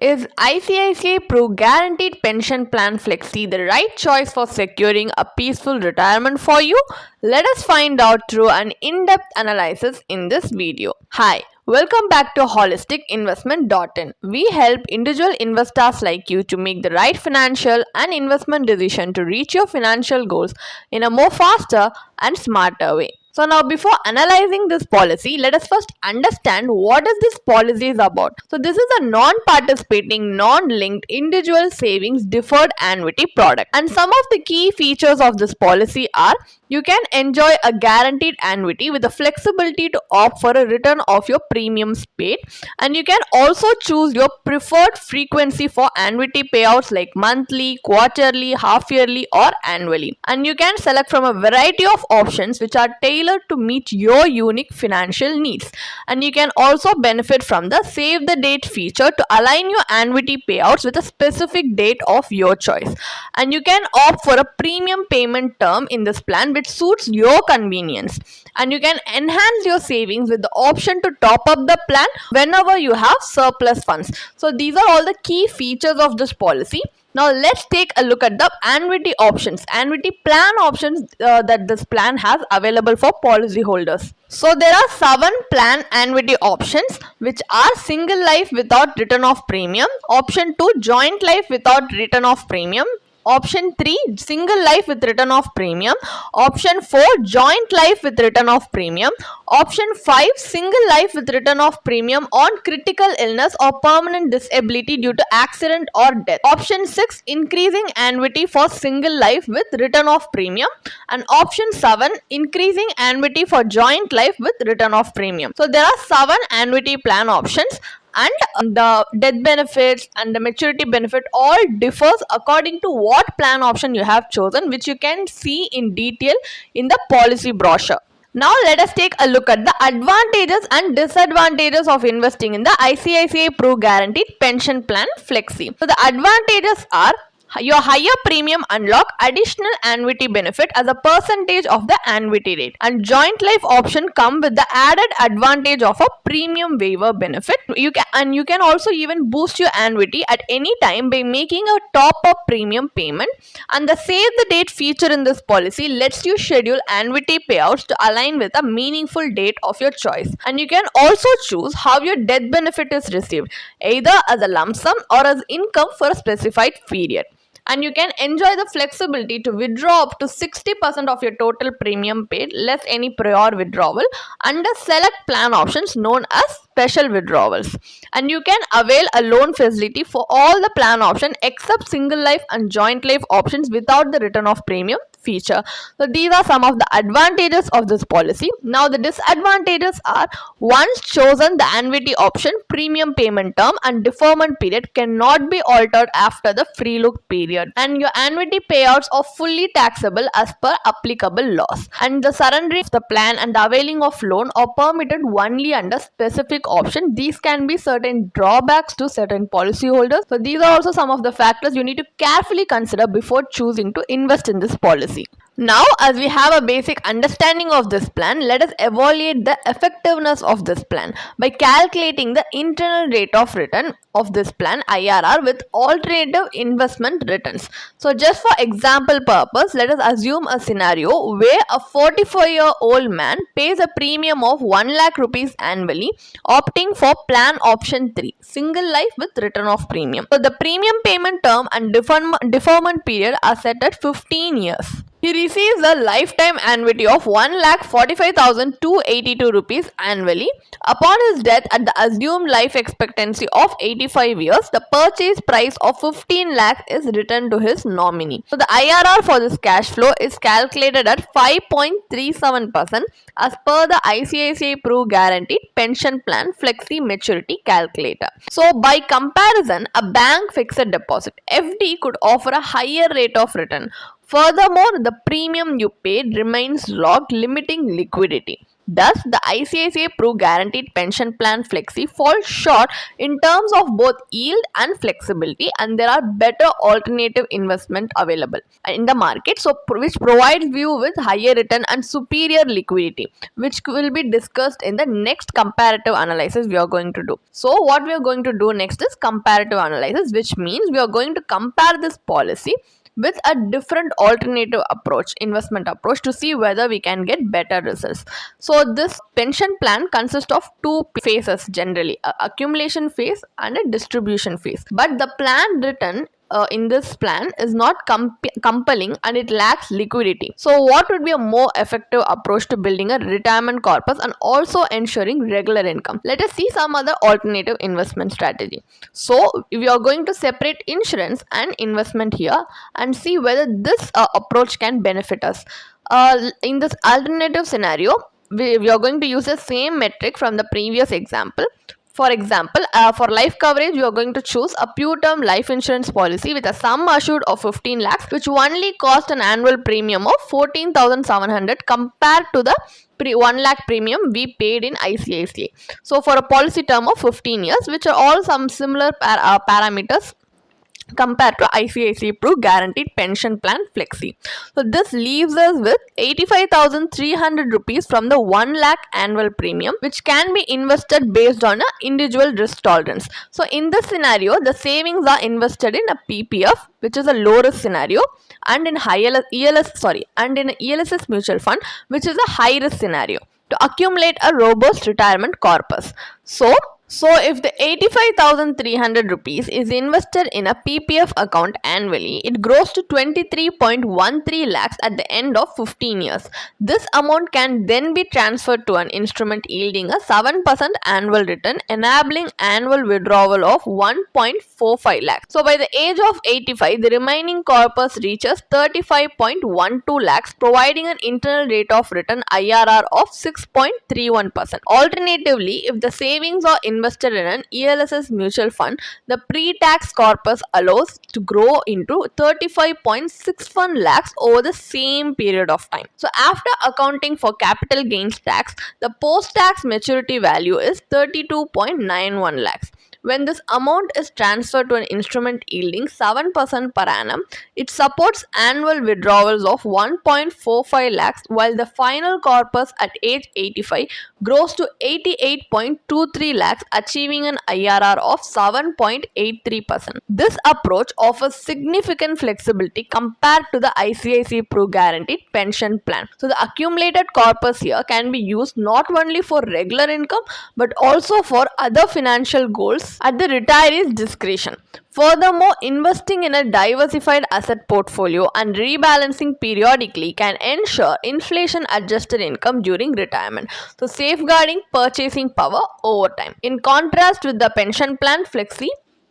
Is ICICI Pro Guaranteed Pension Plan Flexi the right choice for securing a peaceful retirement for you? Let us find out through an in-depth analysis in this video. Hi, welcome back to holisticinvestment.in. We help individual investors like you to make the right financial and investment decision to reach your financial goals in a more faster and smarter way. So now before analyzing this policy, let us first understand what is this policy is about. So this is a non-participating, non-linked individual savings deferred annuity product. And some of the key features of this policy are you can enjoy a guaranteed annuity with the flexibility to opt for a return of your premiums paid, and you can also choose your preferred frequency for annuity payouts like monthly, quarterly, half yearly or annually. And you can select from a variety of options which are tailored to meet your unique financial needs. And you can also benefit from the save the date feature to align your annuity payouts with a specific date of your choice. And you can opt for a premium payment term in this plan which suits your convenience. And you can enhance your savings with the option to top up the plan whenever you have surplus funds. So these are all the key features of this policy. Now let's take a look at the annuity options, annuity plan options that this plan has available for policyholders. So there are 7 plan annuity options which are single life without return of premium, option 2 joint life without return of premium, option 3 single life with return of premium, option 4 joint life with return of premium, option 5 single life with return of premium on critical illness or permanent disability due to accident or death, option 6 increasing annuity for single life with return of premium, and option 7 increasing annuity for joint life with return of premium. So there are 7 annuity plan options, and the death benefits and the maturity benefit all differs according to what plan option you have chosen, which you can see in detail in the policy brochure. Now let us take a look at the advantages and disadvantages of investing in the ICICI Pro Guaranteed Pension Plan Flexi. So the advantages are your higher premium unlock additional annuity benefit as a percentage of the annuity rate, and joint life option come with the added advantage of a premium waiver benefit. You can also even boost your annuity at any time by making a top up premium payment, and the save the date feature in this policy lets you schedule annuity payouts to align with a meaningful date of your choice. And you can also choose how your death benefit is received, either as a lump sum or as income for a specified period. And you can enjoy the flexibility to withdraw up to 60% of your total premium paid less any prior withdrawal under select plan options known as special withdrawals. And you can avail a loan facility for all the plan options except single life and joint life options without the return of premium feature. So these are some of the advantages of this policy. Now the disadvantages are, once chosen, the annuity option, premium payment term and deferment period cannot be altered after the free look period, and your annuity payouts are fully taxable as per applicable laws, and the surrendering of the plan and the availing of loan are permitted only under specific option. These can be certain drawbacks to certain policyholders. So these are also some of the factors you need to carefully consider before choosing to invest in this policy. Now, as we have a basic understanding of this plan, let us evaluate the effectiveness of this plan by calculating the internal rate of return of this plan IRR with alternative investment returns. So just for example purpose, let us assume a scenario where a 44-year-old man pays a premium of 1 lakh rupees annually, opting for plan option 3, single life with return of premium. So the premium payment term and deferment period are set at 15 years. He receives a lifetime annuity of 1,45,282 rupees annually. Upon his death at the assumed life expectancy of 85 years, the purchase price of 15 lakhs is returned to his nominee. So the IRR for this cash flow is calculated at 5.37% as per the ICICI Pro Guaranteed Pension Plan Flexi Maturity Calculator. So by comparison, a bank fixed deposit FD could offer a higher rate of return. Furthermore, the premium you paid remains locked, limiting liquidity. Thus, the ICICI Pro Guaranteed Pension Plan Flexi falls short in terms of both yield and flexibility, and there are better alternative investment available in the market, so which provides you with higher return and superior liquidity, which will be discussed in the next comparative analysis we are going to do. So what we are going to do next is comparative analysis, which means we are going to compare this policy with a different alternative approach, investment approach, to see whether we can get better results. So this pension plan consists of two phases generally, a accumulation phase and a distribution phase. But the plan written in this plan is not compelling and it lacks liquidity. So what would be a more effective approach to building a retirement corpus and also ensuring regular income? Let us see some other alternative investment strategy. So we are going to separate insurance and investment here and see whether this approach can benefit us. In this alternative scenario, we are going to use the same metric from the previous example. For example, for life coverage, you are going to choose a pure term life insurance policy with a sum assured of 15 lakhs, which only cost an annual premium of 14,700 compared to the 1 lakh premium we paid in ICICI. So for a policy term of 15 years, which are all some similar parameters compared to ICICI Pro Guaranteed Pension Plan Flexi. So this leaves us with 85,300 rupees from the 1 lakh annual premium, which can be invested based on an individual risk tolerance. So in this scenario, the savings are invested in a PPF, which is a low risk scenario, and in ELSS mutual fund, which is a high risk scenario, to accumulate a robust retirement corpus. So if the 85,300 rupees is invested in a PPF account annually, it grows to 23.13 lakhs at the end of 15 years. This amount can then be transferred to an instrument yielding a 7% annual return, enabling annual withdrawal of 1.45 lakhs. So by the age of 85, the remaining corpus reaches 35.12 lakhs, providing an internal rate of return IRR of 6.31%. Alternatively, if the savings are invested in an ELSS mutual fund, the pre-tax corpus allows to grow into 35.61 lakhs over the same period of time. So after accounting for capital gains tax, the post-tax maturity value is 32.91 lakhs. When this amount is transferred to an instrument yielding 7% per annum, it supports annual withdrawals of 1.45 lakhs, while the final corpus at age 85 grows to 88.23 lakhs, achieving an IRR of 7.83%. This approach offers significant flexibility compared to the ICICI Pro Guaranteed Pension Plan. So the accumulated corpus here can be used not only for regular income but also for other financial goals at the retiree's discretion. Furthermore, investing in a diversified asset portfolio and rebalancing periodically can ensure inflation-adjusted income during retirement, so safeguarding purchasing power over time. In contrast with the pension plan Flexi,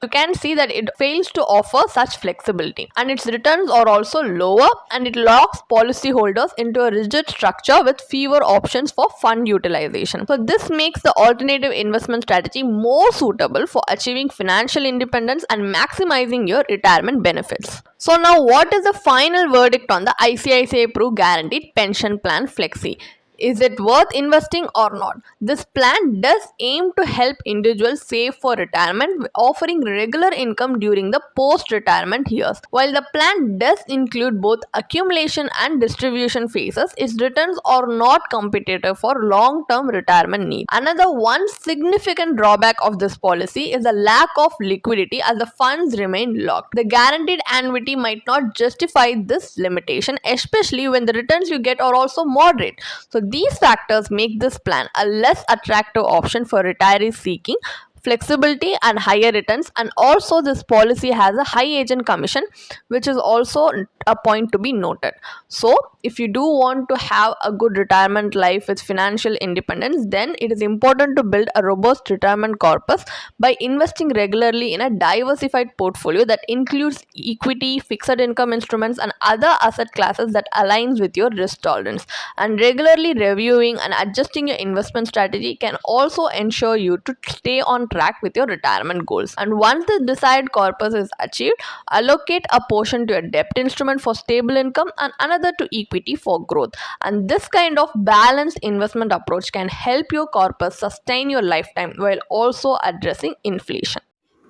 you can see that it fails to offer such flexibility, and its returns are also lower, and it locks policyholders into a rigid structure with fewer options for fund utilization. So this makes the alternative investment strategy more suitable for achieving financial independence and maximizing your retirement benefits. So now, what is the final verdict on the ICICI Pro Guaranteed Pension Plan Flexi? Is it worth investing or not? This plan does aim to help individuals save for retirement, offering regular income during the post-retirement years. While the plan does include both accumulation and distribution phases, its returns are not competitive for long-term retirement needs. Another one significant drawback of this policy is the lack of liquidity, as the funds remain locked. The guaranteed annuity might not justify this limitation, especially when the returns you get are also moderate. So these factors make this plan a less attractive option for retirees seeking flexibility and higher returns, and also this policy has a high agent commission, which is also a point to be noted. So if you do want to have a good retirement life with financial independence, then it is important to build a robust retirement corpus by investing regularly in a diversified portfolio that includes equity, fixed income instruments, and other asset classes that aligns with your risk tolerance. And regularly reviewing and adjusting your investment strategy can also ensure you to stay on track with your retirement goals. And once the desired corpus is achieved, allocate a portion to a debt instrument for stable income and another to equity for growth. And this kind of balanced investment approach can help your corpus sustain your lifetime while also addressing inflation.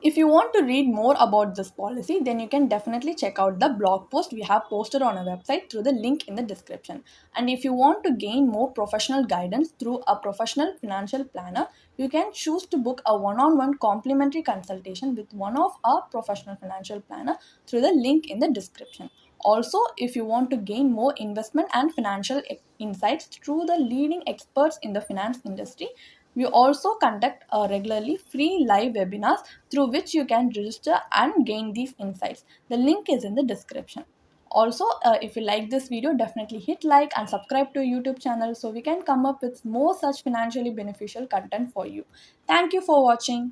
If you want to read more about this policy, then you can definitely check out the blog post we have posted on our website through the link in the description. And if you want to gain more professional guidance through a professional financial planner, you can choose to book a one-on-one complimentary consultation with one of our professional financial planner through the link in the description. Also, if you want to gain more investment and financial insights through the leading experts in the finance industry, we also conduct regularly free live webinars through which you can register and gain these insights. The link is in the description. Also, if you like this video, definitely hit like and subscribe to YouTube channel so we can come up with more such financially beneficial content for you. Thank you for watching.